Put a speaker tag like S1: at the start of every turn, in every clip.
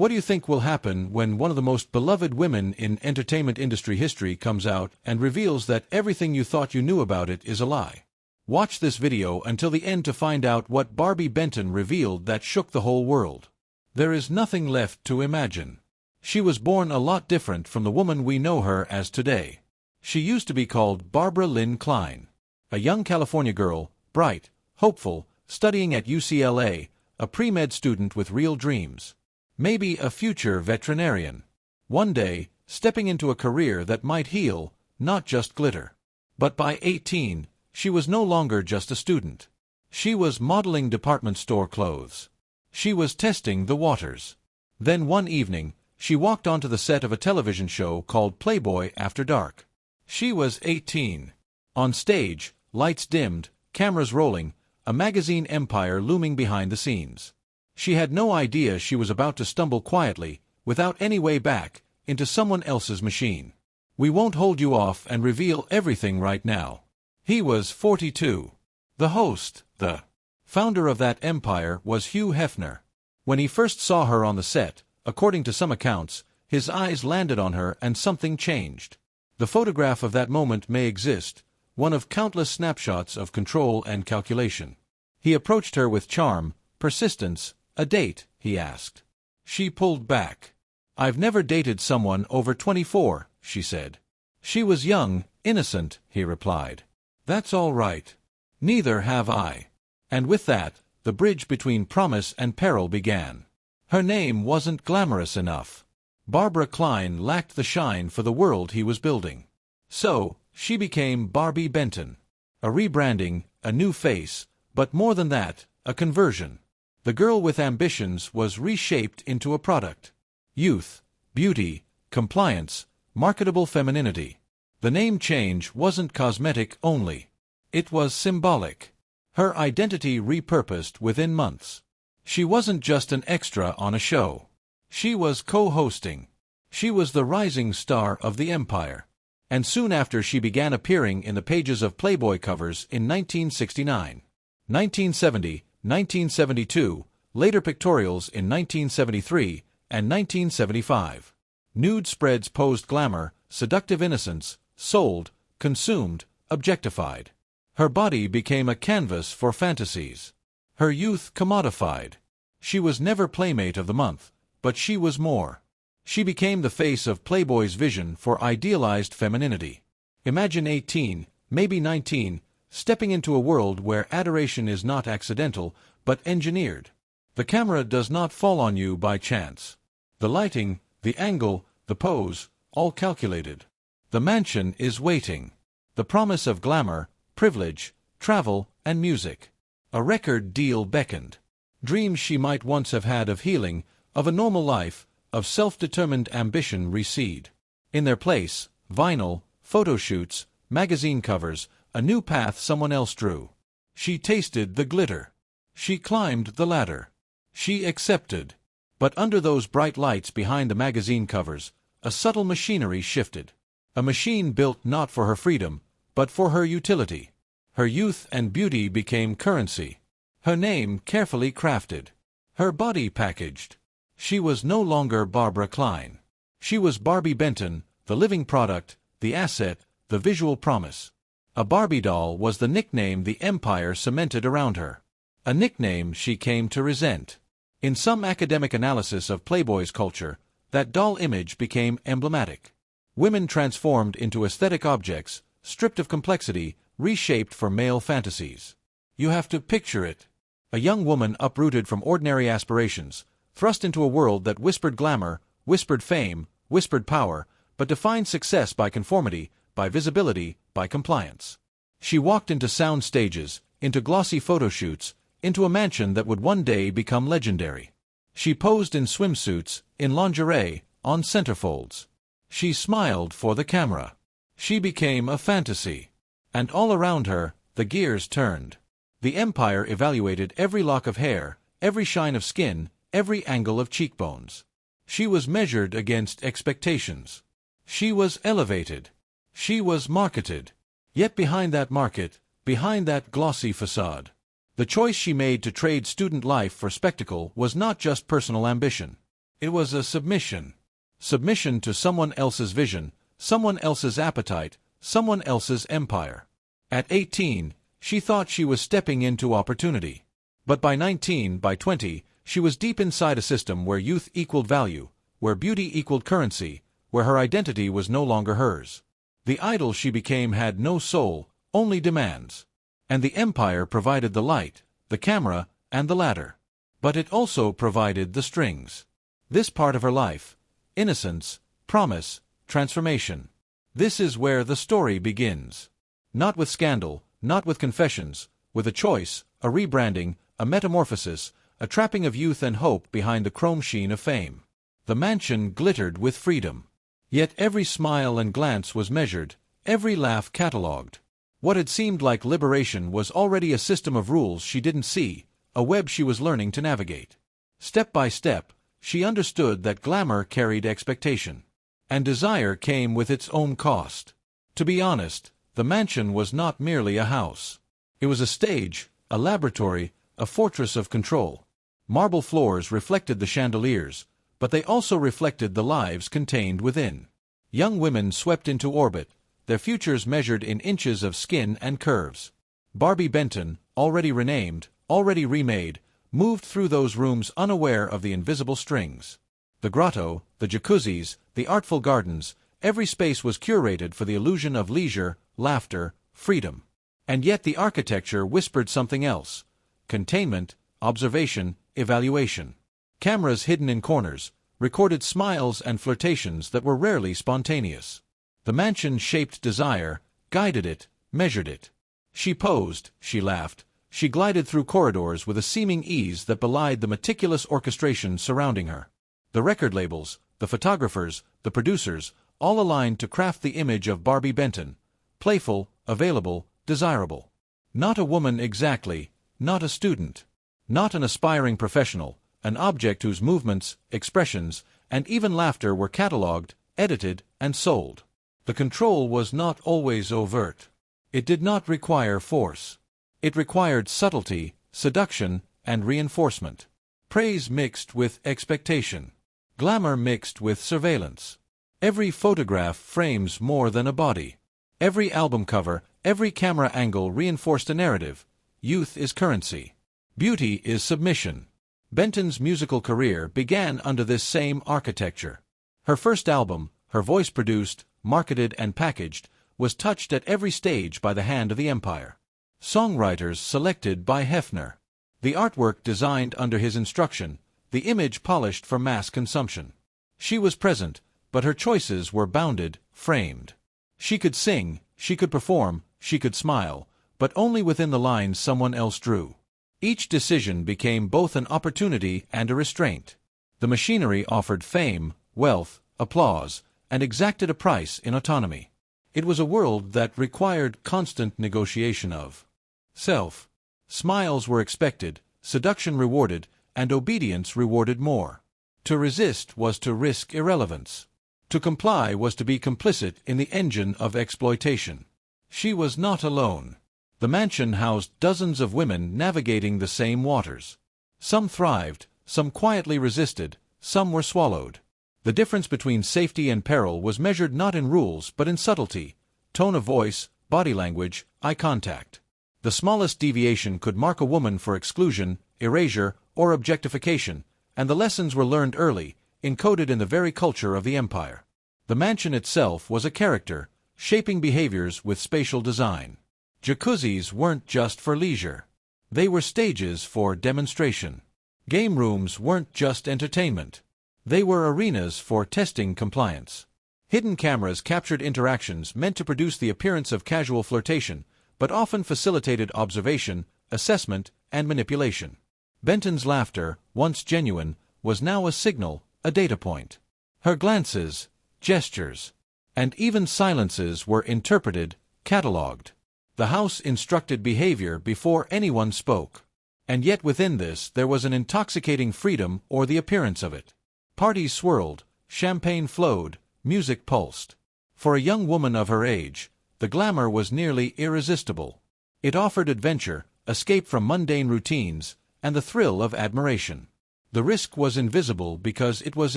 S1: What do you think will happen when one of the most beloved women in entertainment industry history comes out and reveals that everything you thought you knew about it is a lie? Watch this video until the end to find out what Barbi Benton revealed that shook the whole world. There is nothing left to imagine. She was born a lot different from the woman we know her as today. She used to be called Barbara Lynn Klein. A young California girl, bright, hopeful, studying at UCLA, a pre-med student with real dreams. Maybe a future veterinarian. One day, stepping into a career that might heal, not just glitter. But by 18, she was no longer just a student. She was modeling department store clothes. She was testing the waters. Then one evening, she walked onto the set of a television show called Playboy After Dark. She was 18. On stage, lights dimmed, cameras rolling, a magazine empire looming behind the scenes. She had no idea she was about to stumble quietly, without any way back, into someone else's machine. We won't hold you off and reveal everything right now. He was 42. The host, the founder of that empire, was Hugh Hefner. When he first saw her on the set, according to some accounts, his eyes landed on her and something changed. The photograph of that moment may exist, one of countless snapshots of control and calculation. He approached her with charm, persistence. "A date?" he asked. She pulled back. "I've never dated someone over 24, she said. "She was young, innocent," he replied. "That's all right. Neither have I." And with that, the bridge between promise and peril began. Her name wasn't glamorous enough. Barbara Klein lacked the shine for the world he was building. So, she became Barbi Benton. A rebranding, a new face, but more than that, a conversion. The girl with ambitions was reshaped into a product. Youth, beauty, compliance, marketable femininity. The name change wasn't cosmetic only. It was symbolic. Her identity repurposed within months. She wasn't just an extra on a show. She was co-hosting. She was the rising star of the empire. And soon after she began appearing in the pages of Playboy covers in 1969, 1970, 1972, later pictorials in 1973 and 1975. Nude spreads posed glamour, seductive innocence, sold, consumed, objectified. Her body became a canvas for fantasies. Her youth commodified. She was never Playmate of the Month, but she was more. She became the face of Playboy's vision for idealized femininity. Imagine 18, maybe 19, stepping into a world where adoration is not accidental, but engineered. The camera does not fall on you by chance. The lighting, the angle, the pose, all calculated. The mansion is waiting. The promise of glamour, privilege, travel, and music. A record deal beckoned. Dreams she might once have had of healing, of a normal life, of self-determined ambition recede. In their place, vinyl, photo shoots, magazine covers, a new path someone else drew. She tasted the glitter. She climbed the ladder. She accepted. But under those bright lights behind the magazine covers, a subtle machinery shifted. A machine built not for her freedom, but for her utility. Her youth and beauty became currency. Her name carefully crafted. Her body packaged. She was no longer Barbara Klein. She was Barbi Benton, the living product, the asset, the visual promise. A Barbie doll was the nickname the empire cemented around her. A nickname she came to resent. In some academic analysis of Playboy's culture, that doll image became emblematic. Women transformed into aesthetic objects, stripped of complexity, reshaped for male fantasies. You have to picture it. A young woman uprooted from ordinary aspirations, thrust into a world that whispered glamour, whispered fame, whispered power, but defined success by conformity, by visibility, by compliance. She walked into sound stages, into glossy photo shoots, into a mansion that would one day become legendary. She posed in swimsuits, in lingerie, on centerfolds. She smiled for the camera. She became a fantasy. And all around her, the gears turned. The empire evaluated every lock of hair, every shine of skin, every angle of cheekbones. She was measured against expectations. She was elevated. She was marketed. Yet behind that market, behind that glossy facade, the choice she made to trade student life for spectacle was not just personal ambition. It was a submission. Submission to someone else's vision, someone else's appetite, someone else's empire. At 18, she thought she was stepping into opportunity. But by 19, by 20, she was deep inside a system where youth equaled value, where beauty equaled currency, where her identity was no longer hers. The idol she became had no soul, only demands. And the empire provided the light, the camera, and the ladder. But it also provided the strings. This part of her life, innocence, promise, transformation. This is where the story begins. Not with scandal, not with confessions, with a choice, a rebranding, a metamorphosis, a trapping of youth and hope behind the chrome sheen of fame. The mansion glittered with freedom. Yet every smile and glance was measured, every laugh catalogued. What had seemed like liberation was already a system of rules she didn't see, a web she was learning to navigate. Step by step, she understood that glamour carried expectation. And desire came with its own cost. To be honest, the mansion was not merely a house. It was a stage, a laboratory, a fortress of control. Marble floors reflected the chandeliers, but they also reflected the lives contained within. Young women swept into orbit, their futures measured in inches of skin and curves. Barbi Benton, already renamed, already remade, moved through those rooms unaware of the invisible strings. The grotto, the jacuzzis, the artful gardens, every space was curated for the illusion of leisure, laughter, freedom. And yet the architecture whispered something else: containment, observation, evaluation. Cameras hidden in corners recorded smiles and flirtations that were rarely spontaneous. The mansion shaped desire, guided it, measured it. She posed, she laughed, she glided through corridors with a seeming ease that belied the meticulous orchestration surrounding her. The record labels, the photographers, the producers, all aligned to craft the image of Barbi Benton: playful, available, desirable. Not a woman exactly, not a student, not an aspiring professional, an object whose movements, expressions, and even laughter were catalogued, edited, and sold. The control was not always overt. It did not require force. It required subtlety, seduction, and reinforcement. Praise mixed with expectation. Glamour mixed with surveillance. Every photograph frames more than a body. Every album cover, every camera angle reinforced a narrative. Youth is currency. Beauty is submission. Benton's musical career began under this same architecture. Her first album, her voice produced, marketed, and packaged, was touched at every stage by the hand of the empire. Songwriters selected by Hefner. The artwork designed under his instruction, the image polished for mass consumption. She was present, but her choices were bounded, framed. She could sing, she could perform, she could smile, but only within the lines someone else drew. Each decision became both an opportunity and a restraint. The machinery offered fame, wealth, applause, and exacted a price in autonomy. It was a world that required constant negotiation of self. Smiles were expected, seduction rewarded, and obedience rewarded more. To resist was to risk irrelevance. To comply was to be complicit in the engine of exploitation. She was not alone. The mansion housed dozens of women navigating the same waters. Some thrived, some quietly resisted, some were swallowed. The difference between safety and peril was measured not in rules but in subtlety, tone of voice, body language, eye contact. The smallest deviation could mark a woman for exclusion, erasure, or objectification, and the lessons were learned early, encoded in the very culture of the empire. The mansion itself was a character, shaping behaviors with spatial design. Jacuzzis weren't just for leisure. They were stages for demonstration. Game rooms weren't just entertainment. They were arenas for testing compliance. Hidden cameras captured interactions meant to produce the appearance of casual flirtation, but often facilitated observation, assessment, and manipulation. Benton's laughter, once genuine, was now a signal, a data point. Her glances, gestures, and even silences were interpreted, catalogued. The house instructed behavior before anyone spoke. And yet within this there was an intoxicating freedom or the appearance of it. Parties swirled, champagne flowed, music pulsed. For a young woman of her age, the glamour was nearly irresistible. It offered adventure, escape from mundane routines, and the thrill of admiration. The risk was invisible because it was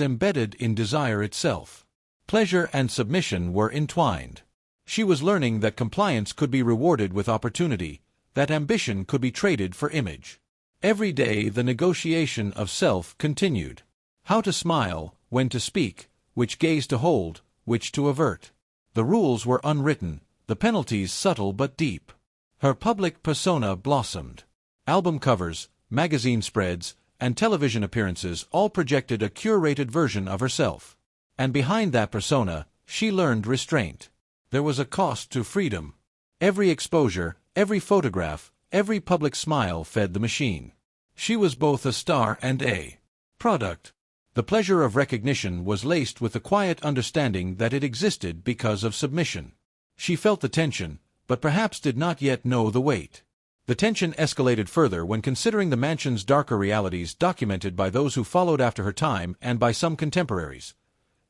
S1: embedded in desire itself. Pleasure and submission were entwined. She was learning that compliance could be rewarded with opportunity, that ambition could be traded for image. Every day the negotiation of self continued. How to smile, when to speak, which gaze to hold, which to avert. The rules were unwritten, the penalties subtle but deep. Her public persona blossomed. Album covers, magazine spreads, and television appearances all projected a curated version of herself. And behind that persona, she learned restraint. There was a cost to freedom. Every exposure, every photograph, every public smile fed the machine. She was both a star and a product. The pleasure of recognition was laced with the quiet understanding that it existed because of submission. She felt the tension, but perhaps did not yet know the weight. The tension escalated further when considering the mansion's darker realities documented by those who followed after her time and by some contemporaries.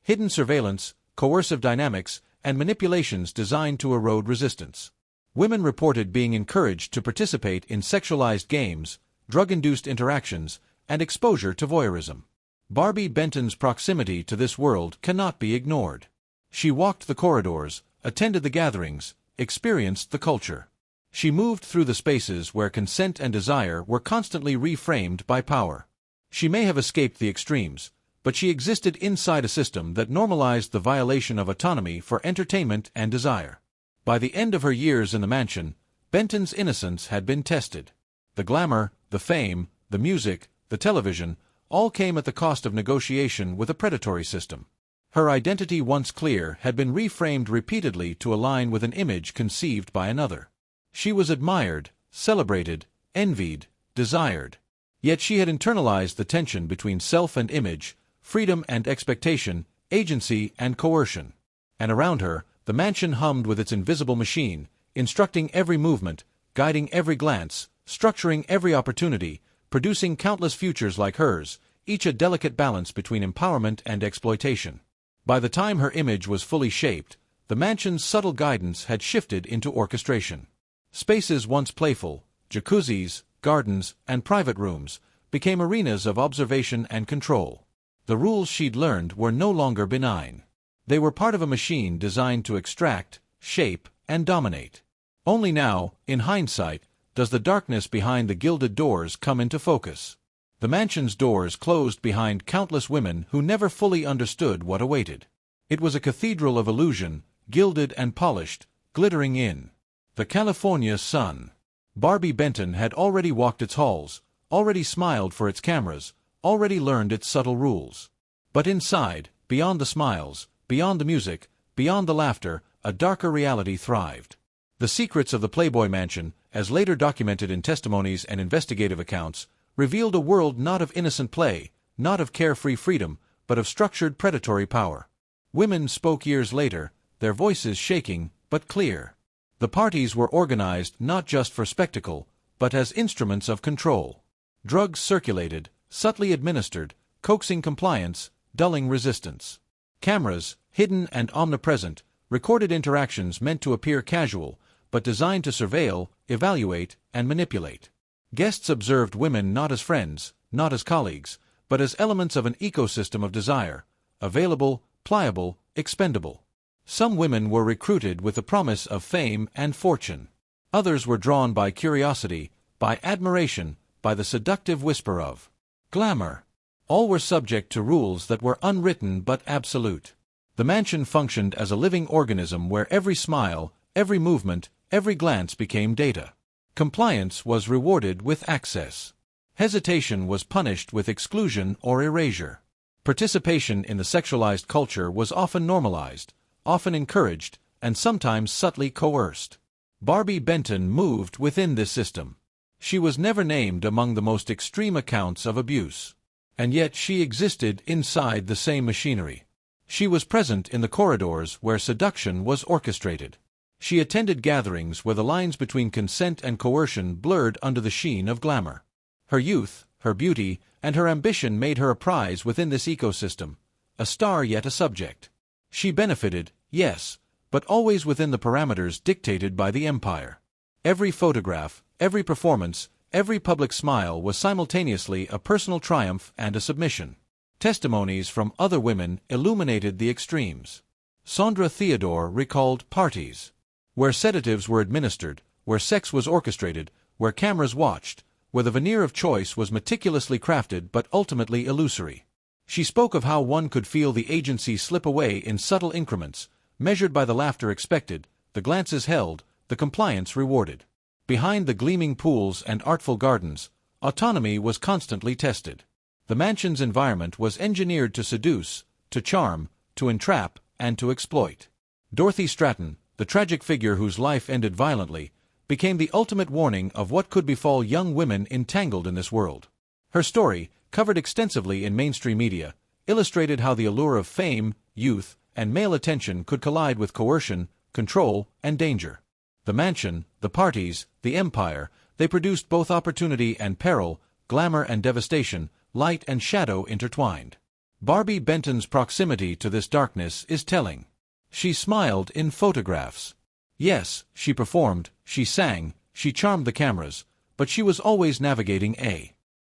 S1: Hidden surveillance, coercive dynamics, and manipulations designed to erode resistance. Women reported being encouraged to participate in sexualized games, drug-induced interactions, and exposure to voyeurism. Barbi Benton's proximity to this world cannot be ignored. She walked the corridors, attended the gatherings, experienced the culture. She moved through the spaces where consent and desire were constantly reframed by power. She may have escaped the extremes, but she existed inside a system that normalized the violation of autonomy for entertainment and desire. By the end of her years in the mansion, Benton's innocence had been tested. The glamour, the fame, the music, the television, all came at the cost of negotiation with a predatory system. Her identity, once clear, had been reframed repeatedly to align with an image conceived by another. She was admired, celebrated, envied, desired. Yet she had internalized the tension between self and image, freedom and expectation, agency and coercion. And around her, the mansion hummed with its invisible machine, instructing every movement, guiding every glance, structuring every opportunity, producing countless futures like hers, each a delicate balance between empowerment and exploitation. By the time her image was fully shaped, the mansion's subtle guidance had shifted into orchestration. Spaces once playful, jacuzzis, gardens, and private rooms, became arenas of observation and control. The rules she'd learned were no longer benign. They were part of a machine designed to extract, shape, and dominate. Only now, in hindsight, does the darkness behind the gilded doors come into focus. The mansion's doors closed behind countless women who never fully understood what awaited. It was a cathedral of illusion, gilded and polished, glittering in the California sun. Barbi Benton had already walked its halls, already smiled for its cameras, already learned its subtle rules. But inside, beyond the smiles, beyond the music, beyond the laughter, a darker reality thrived. The secrets of the Playboy Mansion, as later documented in testimonies and investigative accounts, revealed a world not of innocent play, not of carefree freedom, but of structured predatory power. Women spoke years later, their voices shaking, but clear. The parties were organized not just for spectacle, but as instruments of control. Drugs circulated, subtly administered, coaxing compliance, dulling resistance. Cameras, hidden and omnipresent, recorded interactions meant to appear casual, but designed to surveil, evaluate, and manipulate. Guests observed women not as friends, not as colleagues, but as elements of an ecosystem of desire, available, pliable, expendable. Some women were recruited with the promise of fame and fortune. Others were drawn by curiosity, by admiration, by the seductive whisper of glamour. All were subject to rules that were unwritten but absolute. The mansion functioned as a living organism where every smile, every movement, every glance became data. Compliance was rewarded with access. Hesitation was punished with exclusion or erasure. Participation in the sexualized culture was often normalized, often encouraged, and sometimes subtly coerced. Barbi Benton moved within this system. She was never named among the most extreme accounts of abuse. And yet she existed inside the same machinery. She was present in the corridors where seduction was orchestrated. She attended gatherings where the lines between consent and coercion blurred under the sheen of glamour. Her youth, her beauty, and her ambition made her a prize within this ecosystem, a star yet a subject. She benefited, yes, but always within the parameters dictated by the empire. Every photograph, every performance, every public smile was simultaneously a personal triumph and a submission. Testimonies from other women illuminated the extremes. Sondra Theodore recalled parties where sedatives were administered, where sex was orchestrated, where cameras watched, where the veneer of choice was meticulously crafted but ultimately illusory. She spoke of how one could feel the agency slip away in subtle increments, measured by the laughter expected, the glances held, the compliance rewarded. Behind the gleaming pools and artful gardens, autonomy was constantly tested. The mansion's environment was engineered to seduce, to charm, to entrap, and to exploit. Dorothy Stratten, the tragic figure whose life ended violently, became the ultimate warning of what could befall young women entangled in this world. Her story, covered extensively in mainstream media, illustrated how the allure of fame, youth, and male attention could collide with coercion, control, and danger. The mansion, the parties, the empire, they produced both opportunity and peril, glamour and devastation, light and shadow intertwined. Barbi Benton's proximity to this darkness is telling. She smiled in photographs. Yes, she performed, she sang, she charmed the cameras, but she was always navigating a